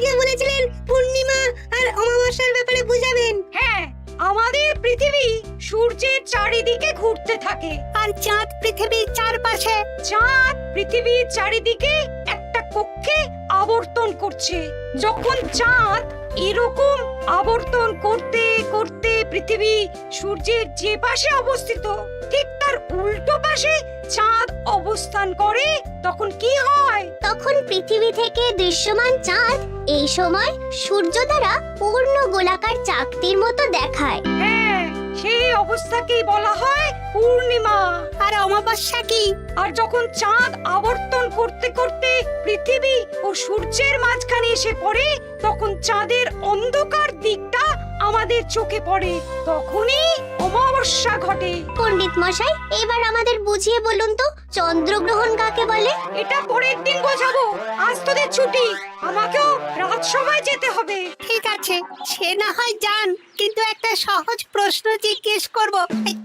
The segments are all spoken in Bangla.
আজকে বলেছিলেন পূর্ণিমা আর অমাবস্যার ব্যাপারে বুঝাবেন। হ্যাঁ, আমাদের পৃথিবী সূর্যের চারিদিকে ঘুরতে থাকে, আর চাঁদ পৃথিবীর চারপাশে। চাঁদ পৃথিবীর চারিদিকে একটা কক্ষে আবর্তন করছে। যখন চাঁদ এরকম আবর্তন করতে করতে পৃথিবী সূর্যের যে পাশে অবস্থিত ঠিক তার উল্টো পাশে চাঁদ অবস্থান করে, তখন কি হয়? তখন পৃথিবী থেকে দৃশ্যমান চাঁদ এই সময় সূর্য দ্বারা পূর্ণ গোলাকার চাকতির মতো দেখায়। হ্যাঁ, সেই অবস্থাকেই বলা হয় পূর্ণিমা। আর অমাবস্যা কি? আর যখন চাঁদ আবর্তন করতে করতে পৃথিবী ও সূর্যের মাঝখানে এসে পড়ে, তখন চাঁদের অন্ধকার দিকটা আমাদের চোখে পড়ে, তখনই অমাবস্যা ঘটে। পণ্ডিত মশাই, এবার আমাদের বুঝিয়ে বলুন তো চন্দ্রগ্রহণ কাকে বলে? এটা পরের দিন বোঝাবো, আজ তোদের ছুটি, আমাকেও রাজসভায় যেতে হবে। ঠিক আছে, সে না হয় যান, কিন্তু একটা সহজ প্রশ্ন জিজ্ঞেস করব,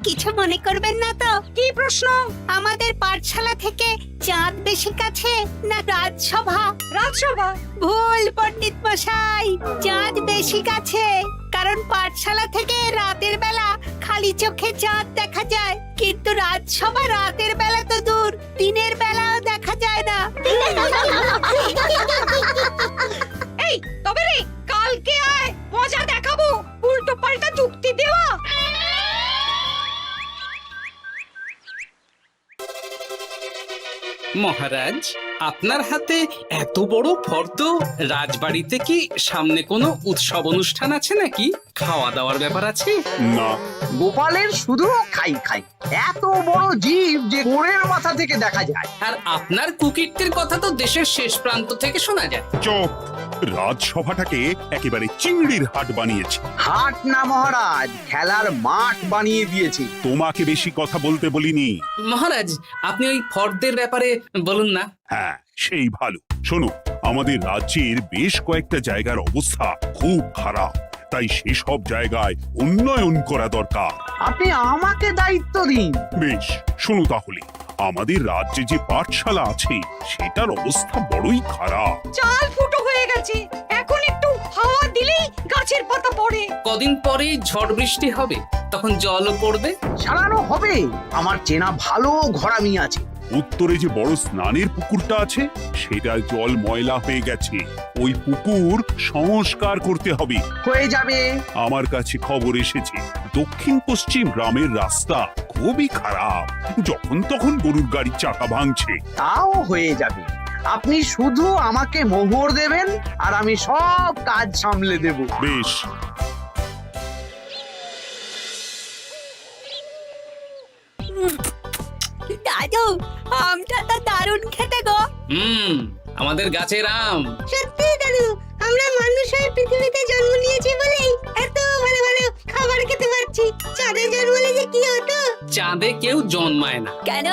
কিছু মনে করবেন না তো? কি প্রশ্ন? আমাদের পাঠশালা থেকে চাঁদ বেশি কাছে না রাজসভা? রাজসভা। ভুল পণ্ডিত মশাই, চাঁদ বেশি কাছে, কারণ পাঠশালা থেকে রাতের বেলা খালি চোখে চাঁদ দেখা যায়, কিন্তু রাজসভা রাতের বেলা তো দূর, দিনের বেলাও দেখা যায় না। এই তবে রে, কালকে আয়, মজা দেখাবো, উল্টো পাল্টা যুক্তি দেওয়া। মহারাজ, আপনার হাতে এত বড় ফর্দ, রাজবাড়িতে কি সামনে কোনো উৎসব অনুষ্ঠান আছে নাকি? খাওয়া দাওয়ার ব্যাপার আছে? না, গোপালের শুধু খাই খাই, এত বড় জীব যে কোণের মাথা থেকে দেখা যায়। আর আপনার কুকীর্তির কথা তো দেশের শেষ প্রান্ত থেকে শোনা যায়। চুপ! রাজসভাটাকে একেবারে চিংড়ির হাট বানিয়েছে। হাট না মহারাজ, খেলার মাঠ বানিয়ে দিয়েছি। তোমাকে বেশি কথা বলতে বলিনি। মহারাজ, আপনি ওই ফর্দের ব্যাপারে বলুন না। হ্যাঁ, সেই ভালো। শোনো, আমাদের রাজ্যের বেশ কয়েকটা জায়গার অবস্থা খুব খারাপ, তাই সেসব জায়গায় উন্নয়ন করা দরকার। আপনি আমাকে দায়িত্ব দিন। বেশ, শোনো তাহলে, আমাদের রাজ্যে যে পাঠশালা আছে সেটার অবস্থা বড়ই খারাপ। চাল ফুটো হয়ে গেছে, এখন একটু হাওয়া দিলেই গাছের পাতা পড়ে। কদিন পরেই ঝড় বৃষ্টি হবে, তখন জলও পড়বে। সারানো হবে, আমার চেনা ভালো ঘরামি আছে। উত্তরে যে বড় স্নানের পুকুরটা আছে সেটার জল ময়লা হয়ে গেছে, ওই পুকুর সংস্কার করতে হবে। হয়ে যাবে। আমার কাছে খবর এসেছে দক্ষিণ পশ্চিম গ্রামের রাস্তা খুবই খারাপ, যখন তখন গরুর গাড়ির চাকা ভাঙছে। তাও হয়ে যাবে, আপনি শুধু আমাকে মোহর দেবেন আর আমি সব কাজ সামলে দেব। বেশ, দাদু, আমটা তো দারুণ খেতে গো। আমাদের গাছের আম। সত্যি দাদু, আমরা মানুষ হয়ে পৃথিবীতে জন্ম নিয়েছি বলেই এত ভালো ভালো খাবার খেতে পারছি। চাঁদে জন্মলে যে কি হতো? চাঁদে কেউ জন্মায় না। কেন?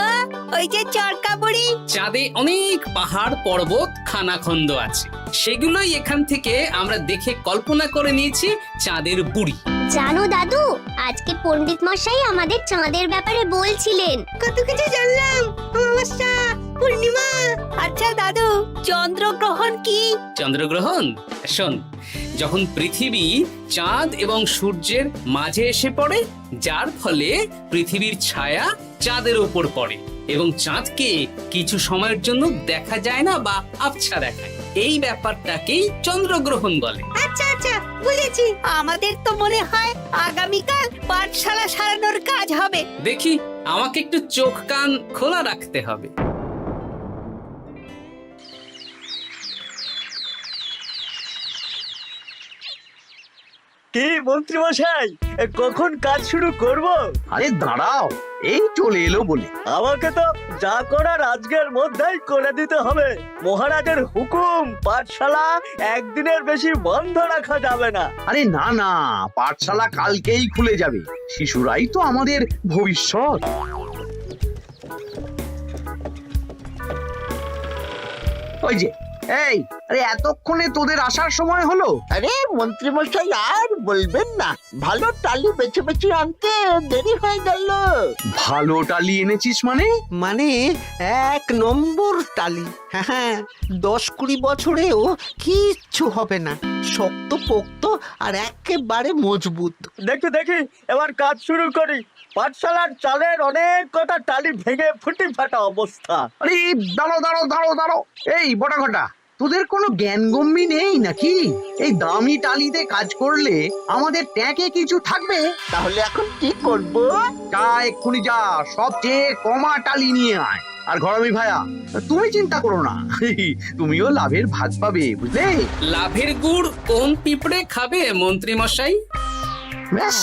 ওই যে চরকা বুড়ি। চাঁদে অনেক পাহাড় পর্বত খানাখন্দ আছে, সেগুলোই এখান থেকে আমরা দেখে কল্পনা করে নিয়েছি চাঁদের বুড়ি। জানো দাদু, আজকে পণ্ডিত মশাই আমাদের চাঁদের ব্যাপারে বলছিলেন। কত কিছু জানলাম, অমাবস্যা, পূর্ণিমা। আচ্ছা দাদু, চন্দ্রগ্রহণ কি? চন্দ্রগ্রহণ? শোন, যখন পৃথিবী চাঁদ এবং সূর্যের মাঝে এসে পড়ে, যার ফলে পৃথিবীর ছায়া চাঁদের উপর পড়ে এবং চাঁদকে কিছু সময়ের জন্য দেখা যায় না বা আবছা দেখায়, এই ব্যাপারটাকেই চন্দ্রগ্রহণ বলে। আচ্ছা আচ্ছা, বুঝেছি। আমাদের তো মনে হয় আগামীকাল পাঠশালা সারানোর কাজ হবে। দেখি, আমাকে একটু চোখ কান খোলা রাখতে হবে। কি মন্ত্রী মশাই, কখন কাজ শুরু করব? আরে দাঁড়াও, এই চলে এলো বলে। আমাকে তো যা করার আজকের মধ্যেই করে দিতে হবে। মহারাজের হুকুম, পাঠশালা একদিনের বেশি বন্ধ রাখা যাবে না। আরে না না, পাঠশালা কালকেই খুলে যাবে, শিশুরাই তো আমাদের ভবিষ্যৎ। ওই যে এই, আরে এতক্ষণে তোদের আসার সময় হলো? আরে মন্ত্রীমশাই আর বলবেন না, ভালো টালি বেছে বেছে আনতে দেরি হয়ে গেল। ভালো টালি এনেছিস মানে? মানে 1 নম্বর টালি। হ্যাঁ, 10-20 বছরেও কিচ্ছু হবে না, শক্ত পোক্ত আর একেবারে মজবুত। দেখি দেখি এবার কাজ শুরু করি। পাঠশালার চালের অনেক কটা টালি ভেঙে ফুটি ফাটা অবস্থা। আরে দাঁড়াও দাঁড়াও দাঁড়াও দাঁড়াও, এই বটা ঘটা, তোদের কোনো জ্ঞানগম্যি নেই নাকি? এই দামি টালিতে কাজ করলে আমাদের ট্যাঁকে কিছু থাকবে? তাহলে এখন কি করব? যা এক্ষুনি যা, সবচেয়ে কমা টালি নিয়ে আয়। আর ঘরামি ভাইয়া, তুমি চিন্তা করো না, তুমিও লাভের ভাগ পাবে, বুঝলে? লাভের গুড় কোন পিঁপড়ে খাবে মন্ত্রী মশাই? ব্যাস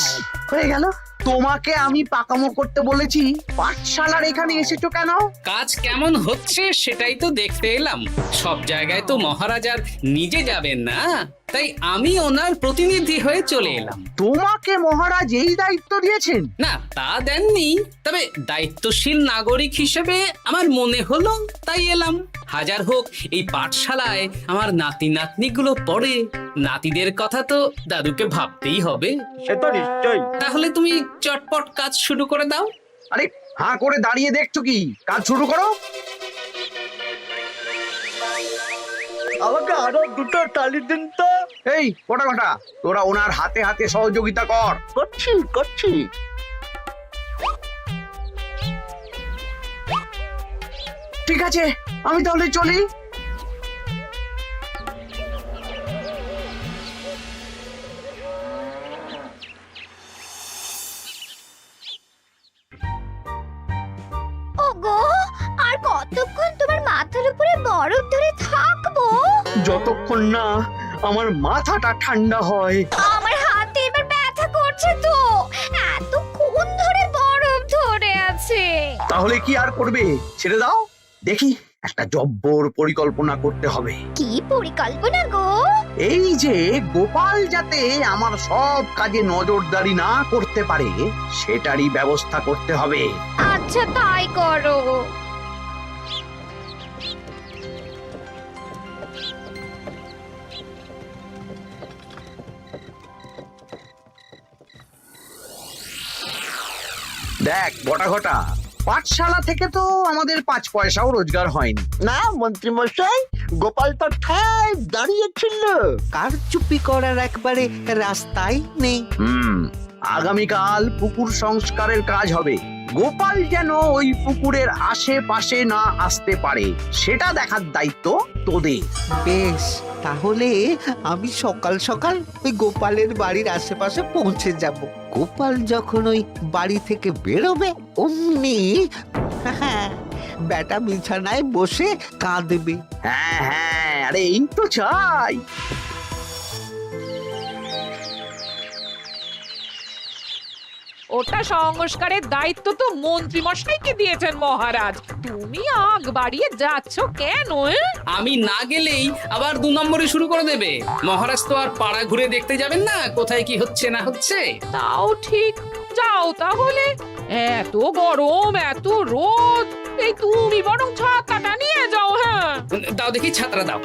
হয়ে গেল। তোমাকে আমি পাকামো করতে বলেছি, পাঠশালার এখানে এসেছো কেন? কাজ কেমন হচ্ছে সেটাই তো দেখতে এলাম। সব জায়গায় তো মহারাজ আর নিজে যাবেন না, তাই আমি ওনার প্রতিনিধি হয়ে চলে এলাম। তোমাকে মহারাজ এই দায়িত্ব দিয়েছেন? না, তা দেননি, তবে দায়িত্বশীল নাগরিক হিসেবে আমার মনে হলো তাই এলাম। হাজার হোক এই পাঠশালায় আমার নাতি নাতনিগুলো পড়ে, নাতিদের কথা তো দাদুকে ভাবতেই হবে। সে তো নিশ্চয়ই। তাহলে তুমি চটপট কাজ শুরু করে দাও। আরে হাঁ করে দাঁড়িয়ে দেখছো কি? কাজ শুরু করো। আমাকে আরো দুটো টালি দিন তো। এই কটা কটা, তোরা ওনার হাতে হাতে সহযোগিতা কর। করছি করছি। ঠিক আছে, আমি তাহলে চলি। ওগো, আর কতক্ষণ তোমার মাথার উপরে বরফ ধরে থাকবো? যতক্ষণ না আমার মাথাটা ঠান্ডা হয়। আমার হাতে এবার ব্যথা করছে তো, এতক্ষণ ধরে বরফ ধরে আছে। তাহলে কি আর করবে, ছেড়ে দাও। দেখি একটা জব্বর পরিকল্পনা করতে হবে। কি পরিকল্পনা গো? এই যে গোপাল যাতে আমার সব কাজে নজরদারি না করতে পারে, সেটারই ব্যবস্থা করতে হবে। আচ্ছা তাই করো। দেখ বটা ঘটা, পাঠশালা থেকে তো আমাদের 5 পয়সাও রোজগার হয়নি। না মন্ত্রীমশাই, গোপাল তো ঠায় দাঁড়িয়েছিল। কারচুপি করার একবারে রাস্তাই নেই। আগামীকাল পুকুর সংস্কারের কাজ হবে। গোপাল যেন ওই পুকুরের আশেপাশে না আসতে পারে, সেটা দেখার দায়িত্ব তোদের। বেশ, তাহলে আমি সকাল সকাল ওই গোপালের বাড়ির আশেপাশে পৌঁছে যাব। গোপাল যখন ওই বাড়ি থেকে বেরোবে অমনি বেটা বিছানায় বসে কাঁদবে। হ্যাঁ হ্যাঁ, আরে এই তো চাই। ওটা সংস্কারের দায়িত্ব তো মন্ত্রী মশাইকে দিয়েছেন মহারাজ। তুমি আগ বাড়িয়ে যাচ্ছ কেন? আমি না গেলেই আবার 2 নম্বরে শুরু করে দেবে। মহারাজ তো আর পাড়া ঘুরে দেখতে যাবেন না কোথায় কি হচ্ছে না হচ্ছে। তাও ঠিক, যাও তাহলে। এত গরম, এত রোদ, এই তুমি বরং ছাতাটা নিয়ে যাও। হ্যাঁ, দাও দেখি ছাত্রা দাও।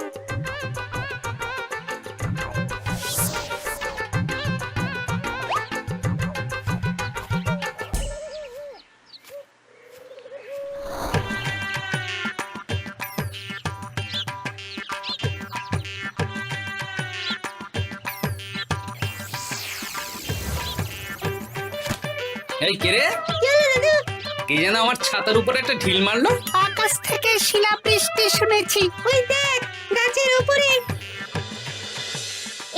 এই কে রে? কে যেন আমার ছাতার উপরে একটা ঢিল মারলো? আকাশ থেকে শিলাবৃষ্টি শুনেছি। ওই দেখ গাছের উপরে।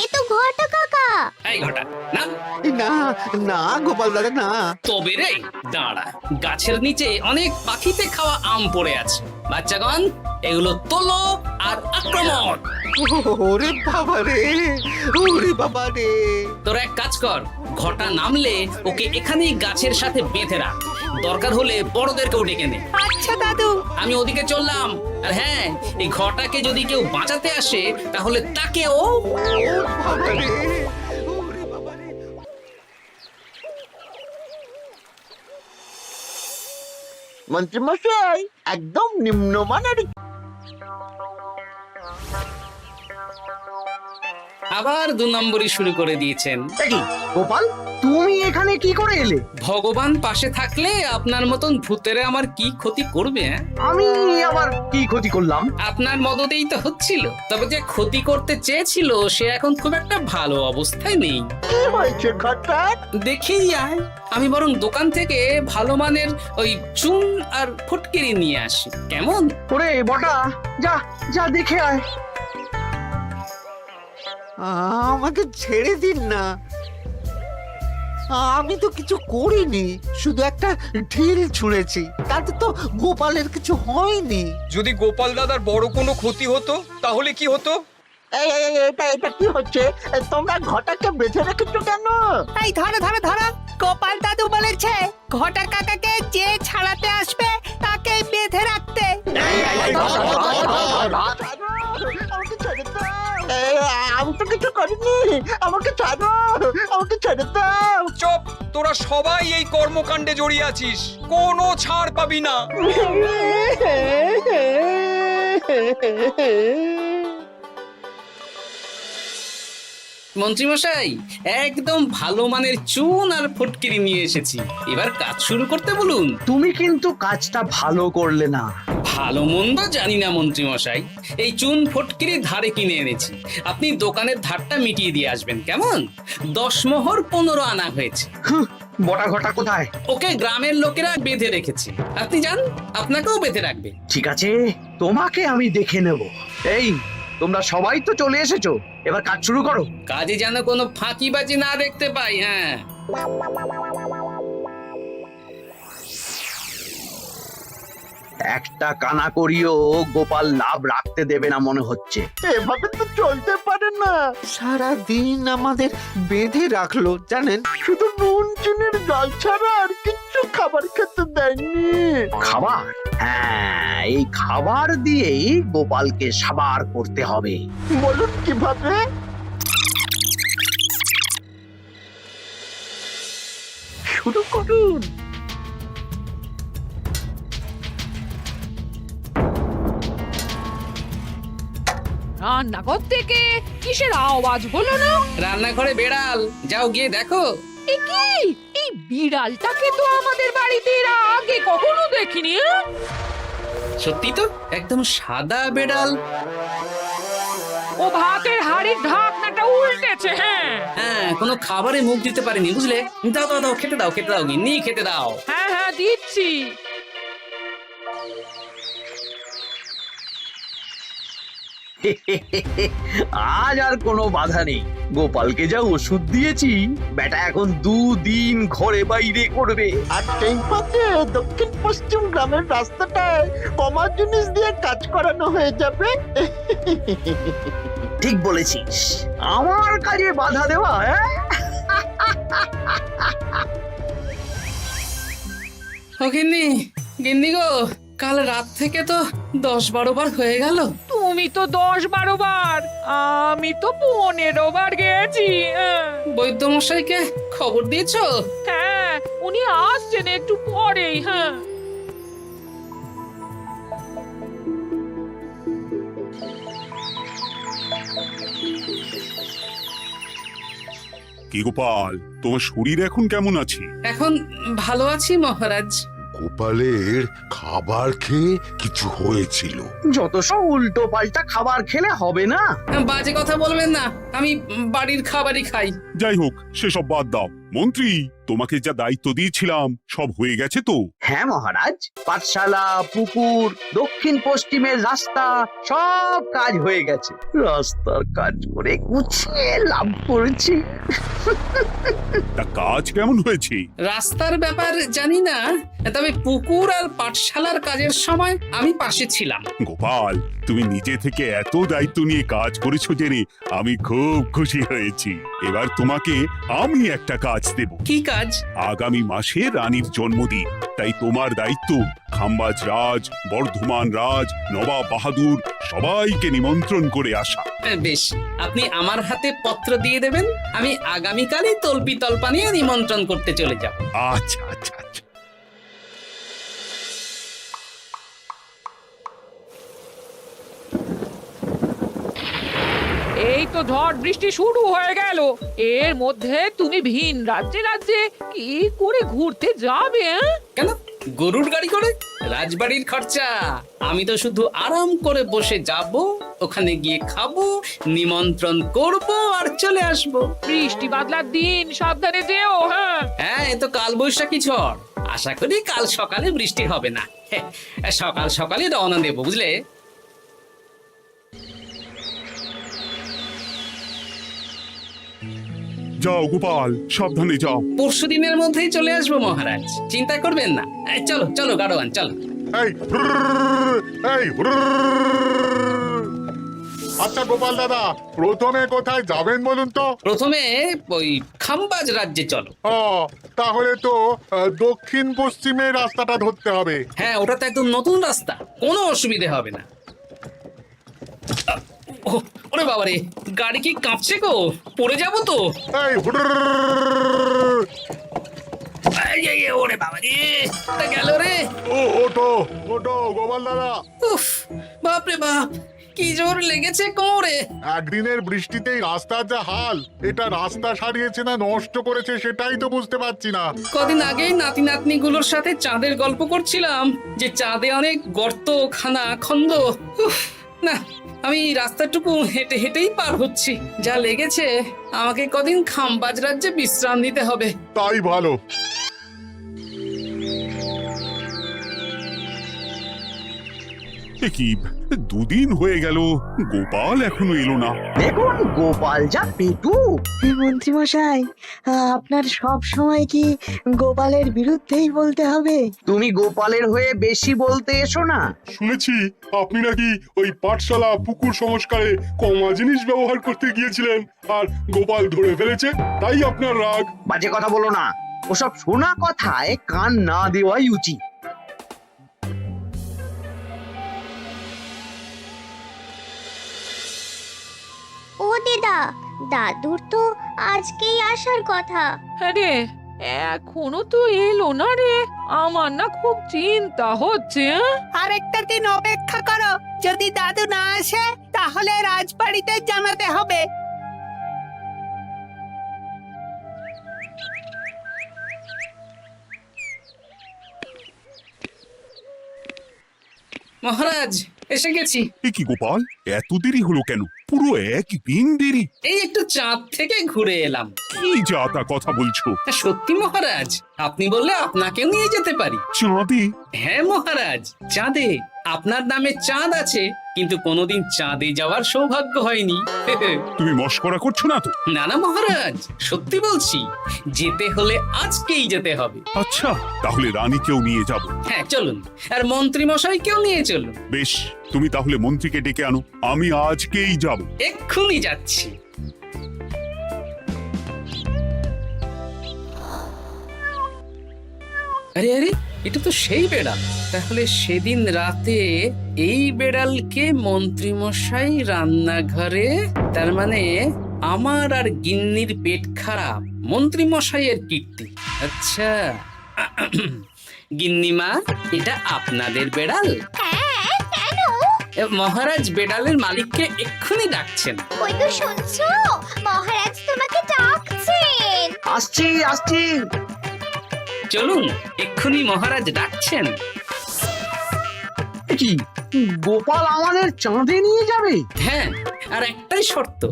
এ তো ঘটা কাকা। এই ঘটা না, না না গোপাল দাদা না। তবে রে দাঁড়া, গাছের নিচে অনেক পাখিতে খাওয়া আম পড়ে আছে। বাচ্চাগণ, এগুলো তোলো আর আক্রমণ। ওরে বাবা রে, ওরে বাবা রে। তোরা এক কাজ কর, ঘটা নামলে ওকে এখানেই গাছের সাথে বেঁধে রাখ। দরকার হলে বড়দেরকেও ডেকে নে। আচ্ছা দাদু। আমি ওদিকে চললাম। আর হ্যাঁ, এই ঘটাকে যদি কেউ বাঁচাতে আসে তাহলে তাকেও। বাবা রে, ওরে বাবা রে। মন্ত্রীমশাই, একদম নিম্নমানের আবার 2 নম্বরই শুরু করে দিয়েছেন। কি গোপাল, তুমি এখানে কি করে এলে? ভগবান পাশে থাকলে আপনার মতন ভূতেরা আমার কি ক্ষতি করবে? আমি আবার কি ক্ষতি করলাম? আপনার মদতেই তো হচ্ছিল, তবে যে ক্ষতি করতে চেয়েছিল সে এখন খুব একটা ভালো অবস্থায় নেই। কি হয়েছে ঘটাৎ? দেখেই আয়, আমি বরং দোকান থেকে ভালো মানের ওই চুন আর ফটকিরি নিয়ে আসি, কেমন? ওরে বটা, যা যা দেখে আয়। আমাকে ছেড়ে দিন না, আমি তো কিছু করিনি, শুধু একটা ঢিল ছুঁড়েছি, তাতে তো গোপালের কিছু হয়নি। যদি গোপাল দাদার বড় কোনো ক্ষতি হতো তাহলে কি হতো? এটা কি হচ্ছে? তোমরা ঘটাকে বেঁধে রেখেছো কেন? এই ধরো ধরো ধরো, গোপাল দাদু বলেছে ঘটা কাকাকে যে ছাড়াতে আসবে তাকে বেঁধে রাখতে। আমাকে ছেড়ে দাও। আমি তো কিছু করিনি, আমাকে ছাড়ো, আমাকে ছেড়ে দাও। চুপ, তোরা সবাই এই কর্মকাণ্ডে জড়িয়ে আছিস, কোনো ছাড় পাবি না। মন্ত্রীমশাই, একদম ভালো মানের চুন আর ফটকিরি নিয়ে এসেছি, এবার কাজ শুরু করতে বলুন। তুমি কিন্তু কাজটা ভালো করলে না। ভালো মন্দ জানি না মন্ত্রীমশাই, এই চুন ফটকিরি ধারে কিনে এনেছি, আপনি দোকানের ধারটা মিটিয়ে দিয়ে আসবেন, কেমন? 10 মোহর 15 আনা হয়েছে। বটা ঘটা কোথায়? ওকে গ্রামের লোকেরা বেঁধে রেখেছে, আপনি যান, আপনাকেও বেঁধে রাখবে। ঠিক আছে, তোমাকে আমি দেখে নেব। এই, তোমরা সবাই তো চলে এসেছো, এবার কাজ শুরু করো। কাজে যেন কোনো ফাঁকিবাজি না দেখতে পাই। হ্যাঁ, একটা কানা করিও গোপাল লাভ রাখতে দেবে না মনে হচ্ছে। এভাবে তো চলতে পারে না। সারা দিন আমাদের বেঁধে রাখলো জানেন। শুধু নুন চিনির জল ছাড়া আর কিচ্ছু খাবার খেতে দেয়নি। খাবার? হ্যাঁ, এই খাবার দিয়েই গোপালকে সাবার করতে হবে। বলুন কিভাবে? শুরু করুন। রান্নাঘর থেকে কিসের আওয়াজ হলো না? রান্নাঘরে বেড়াল, যাও গিয়ে দেখো। এ কি? এই বিড়ালটাকে তো আমাদের বাড়িতে এর আগে কখনো দেখিনি। সত্যি তো, একদম সাদা বেড়াল। ও ভাতের হাড়ির ঢাকনাটা উল্টেছে। হ্যাঁ হ্যাঁ, কোনো খাবারে মুখ দিতে পারেনি, বুঝলে? দাও দাও দাও, খেতে দাও, খেতে দাও, গিন্নি খেতে দাও। হ্যাঁ হ্যাঁ, দিচ্ছি। আজ আর কোনো বাধা নেই। গোপালকে যা ওষুধ দিয়েছি, বেটা এখন 2 দিন ঘরে বাইরে করবে। আর সেই পথে দক্ষিণ পশ্চিম গ্রামের রাস্তাটায় কমা জিনিস দিয়ে কাজ করানো হয়ে যাবে। ঠিক বলেছিস, আমার কাজে বাধা দেওয়া, হ্যাঁ? ও গিন্নি, গিন্নি গো, কাল রাত থেকে তো 10-12 বার হয়ে গেল। তুমি তো 10-12 বার, আমি তো 15 বার গেছি। বৈদ্যমশাইকে খবর দিয়েছো? হ্যাঁ, উনি আসছেন একটু পরেই। হ্যাঁ, কি গোপাল, তোমার শরীর এখন কেমন আছে? এখন ভালো আছি মহারাজ। গোপালের খাবার খেয়ে কিছু হয়েছিল। যত সব উল্টো পাল্টা খাবার খেলে হবে না। বাজে কথা বলবেন না, আমি বাড়ির খাবারই খাই। যাই হোক, সেসব বাদ দাও। মন্ত্রী, তোমাকে যা দায়িত্ব দিয়েছিলাম সব হয়ে গেছে তো? হ্যাঁ মহারাজ, পাঠশালা, পুকুর, দক্ষিণ পশ্চিমের রাস্তা সব কাজ হয়ে গেছে। রাস্তার কাজ করে গুছিয়ে লাভ করেছি। তা কাজ কেমন হয়েছে? রাস্তার ব্যাপার জানি না, তবে পুকুর আর পাঠশালার কাজের সময় আমি পাশে ছিলাম। গোপাল, তুমি নিজে থেকে এত দায়িত্ব নিয়ে কাজ করেছো জেনে আমি খুব খুশি হয়েছি। এবার তোমাকে আমি একটা কাজ দেব। কি কাজ? আগামী মাসে রানীর জন্মদিন, তাই তোমার দায়িত্ব খাম্বাজ রাজ, বর্ধমান রাজ, নবাব বাহাদুর সবাইকে নিমন্ত্রণ করে আসা। বেশ, আপনি আমার হাতে পত্র দিয়ে দেবেন, আমি আগামীকালই তল্পি তল্পা নিয়ে নিমন্ত্রণ করতে চলে যাব। আচ্ছা আচ্ছা আচ্ছা। এই তো তো ঝড় বৃষ্টি শুরু হয়ে গেল, এর মধ্যে তুমি ভিন রাজ্যে রাজ্যে কি করে ঘুরতে যাবে? কেন গরুর গাড়ি করে? রাজবাড়ির খরচা। আমি তো শুধু আরাম করে বসে যাব, ওখানে গিয়ে খাবো, নিমন্ত্রণ করব আর চলে আসব। বৃষ্টি বাদলার দিন, সাবধানে যেও। হ্যাঁ হ্যাঁ, এ তো কাল বৈশাখী ঝড়। আশা করি কাল সকালে বৃষ্টি হবে না। সকাল সকালে রওনা দেবো, বুঝলে? যাও গোপাল, সাবধানে যাও। পরশু দিনের মধ্যেই চলে আসবো মহারাজ, চিন্তা করবেন না। চলো চলো গাড়োয়ান, চলো। এই এই আচ্ছা গোপাল দাদা, প্রথমে কোথায় যাবেন বলুন তো? প্রথমে ওই খাম্বাজ রাজ্যে চলো। ও, তাহলে তো দক্ষিণ পশ্চিমে রাস্তাটা ধরতে হবে। হ্যাঁ, ওটা তো একদম নতুন রাস্তা, কোনো অসুবিধে হবে না। ওরে বাবারে, গাড়ি কি কাঁপছে গো, পড়ে যাবো তো। এই ওরে বাবারে, গেল রে। ওটো ওটো গোপাল দাদা। উফ, বাপরে বাপ, কি জোর লেগেছে কোমরে। একদিনের বৃষ্টিতেই রাস্তার যা হাল, এটা রাস্তা সারিয়েছে না নষ্ট করেছে সেটাই তো বুঝতে পারছি না। কদিন আগেই নাতি নাতনি গুলোর সাথে চাঁদের গল্প করছিলাম যে চাঁদে অনেক গর্ত, খানা, খন্দ। উফ, না, আমি রাস্তাটুকু হেঁটে হেঁটেই পার হচ্ছি। যা লেগেছে, আমাকে কদিন খাম্বাজ রাজ্যে বিশ্রাম নিতে হবে। তাই ভালো। এ কি, দুদিন হয়ে গেল গোপাল এখনো এলো না। দেখুন গোপাল যা পেটু। মন্ত্রী মশাই, আপনার সব সময় কি গোপালের বিরুদ্ধেই বলতে হবে? তুমি গোপালের হয়ে বেশি বলতে এসো না। শুনেছি আপনি নাকি ওই পাঠশালা পুকুর সংস্কারে কমা জিনিস ব্যবহার করতে গিয়েছিলেন, আর গোপাল ধরে ফেলেছে, তাই আপনার রাগ। বাজে কথা বলো না, ওসব শোনা কথায় কান না দেওয়াই উচিত। ও দিদা, দাদুর তো আজকেই আসার কথা। আরে এখনো তো এলো না রে, আমার না খুব চিন্তা হচ্ছে। আরেকটা দিন অপেক্ষা করো, যদি দাদু না আসে তাহলে রাজবাড়িতে জানাতে হবে। মহারাজ, এসে গেছি। এ কি গোপাল, এত দেরি হলো কেন? পুরো একদিন দেরি। এই একটু চাঁদ থেকে ঘুরে এলাম। কি যা তা কথা বলছো? সত্যি মহারাজ, আপনি বললে আপনাকেও নিয়ে যেতে পারি। চাঁদে? হ্যাঁ মহারাজ, চাঁদে। আপনার নামে চাঁদ আছে, কিন্তু কোনোদিন চাঁদে যাওয়ার সৌভাগ্য হয়নি। তুমি মস্করা করছো না তো? না না মহারাজ, সত্যি বলছি, যেতে হলে আজকেই যেতে হবে। আচ্ছা, তাহলে রানীকেও নিয়ে যাব। হ্যাঁ চলুন, আর মন্ত্রী মশাইকেও নিয়ে চলুন। বেশ, তুমি তাহলে মন্ত্রীকে ডেকে আনো, আমি আজকেই যাব। এক্ষুনি যাচ্ছি। আরে আরে, এটা তো সেই বেড়াল। তাহলে সেদিন রাতে এই বেড়ালকে মন্ত্রী মশাই রান্নাঘরে, তার মানে আমার আর গিন্নির পেট খারাপ, মন্ত্রী মশাইয়ের কীর্তি। আচ্ছা গিন্নিমা, এটা আপনাদের বেড়াল? কেন? মহারাজ বেড়ালের মালিককে এক্ষুনি ডাকছেন। ওই তো শুনছো, মহারাজ তোমাকে ডাকছেন। আসছি আসছি। চলুন, এক্ষুনি মহারাজ ডাকছেন। কি, গোপাল আমাদের চাঁদে নিয়ে যাবে? হ্যাঁ, আর একটাই শর্ত,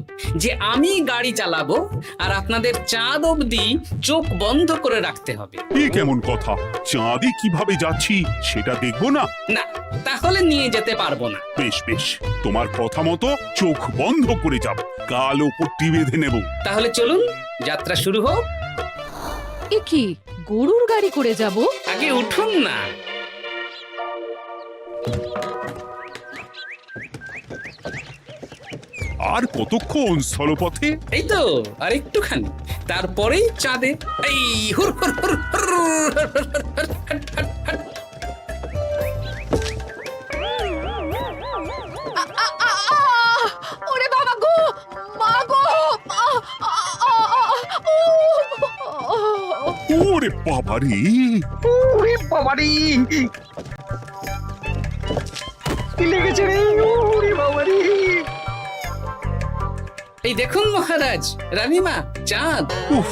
যে আমি গাড়ি চালাবো আর আপনাদের চাঁদ অবধি চোখ বন্ধ করে রাখতে হবে। এ কেমন কথা? চাঁদে কিভাবে যাচ্ছি সেটা দেখবো না? না, তাহলে নিয়ে যেতে পারবো না। বেশ বেশ, তোমার কথা মতো চোখ বন্ধ করে যাব, কালো পট্টি বেঁধে নেব। তাহলে চলুন, যাত্রা শুরু হোক। এ কি, গরুর গাড়ি করে যাব? আগে উঠুন না। আর কতক্ষণ স্থলপথে? এই তো আর একটুখানি, তারপরেই চাঁদে। এই হুর হুর হুর হুর, ওরে বাবা গো, মা গো! ওরে বাবারে! ওরে বাবারে, কি লেগেছে রে? ওরে বাবারে! এই দেখুন মহারাজ, রানীমা, চাঁদ। উফ,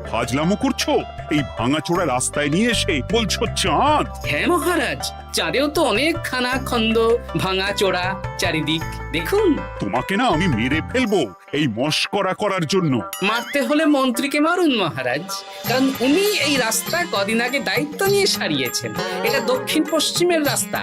ফাজলামো করছো? এই ভাঙাচোরা রাস্তায় নিয়ে এসে বলছো চাঁদ? হ্যাঁ মহারাজ, চাঁদেও তো অনেক খানা খন্দ, ভাঙা চোরা চারিদিক। দেখুন। তোমাকে না আমি মেরে ফেলবো এই মস্করা করার জন্য। মারতে হলে মন্ত্রীকে মারুন মহারাজ, কারণ উনি এই রাস্তা কদিন আগে দায়িত্ব নিয়ে সারিয়েছেন। এটা দক্ষিণ পশ্চিমের রাস্তা,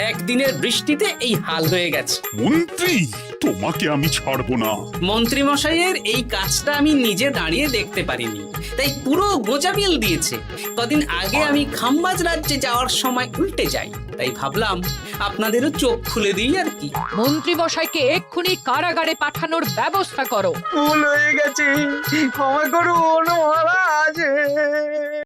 একদিনের বৃষ্টিতে এই হাল হয়ে গেছে। মন্ত্রী, তোমাকে আমি ছাড়বো না। মন্ত্রী মশাইয়ের এই কাজটা আমি নিজে দাঁড়িয়ে দেখতে পারিনি, তাই পুরো গোজামিল দিয়েছে। কদিন আগে আমি খাম্বাজ রাজ্যে যাওয়ার সময় উল্টে যাই, তাই ভাবলাম আপনাদেরও চোখ খুলে দিই আর কি। মন্ত্রী মশাইকে এক্ষুনি কারাগারে পাঠানোর ব্যবস্থা করো। ভুল হয়ে গেছে, ক্ষমা করুন মহারাজ।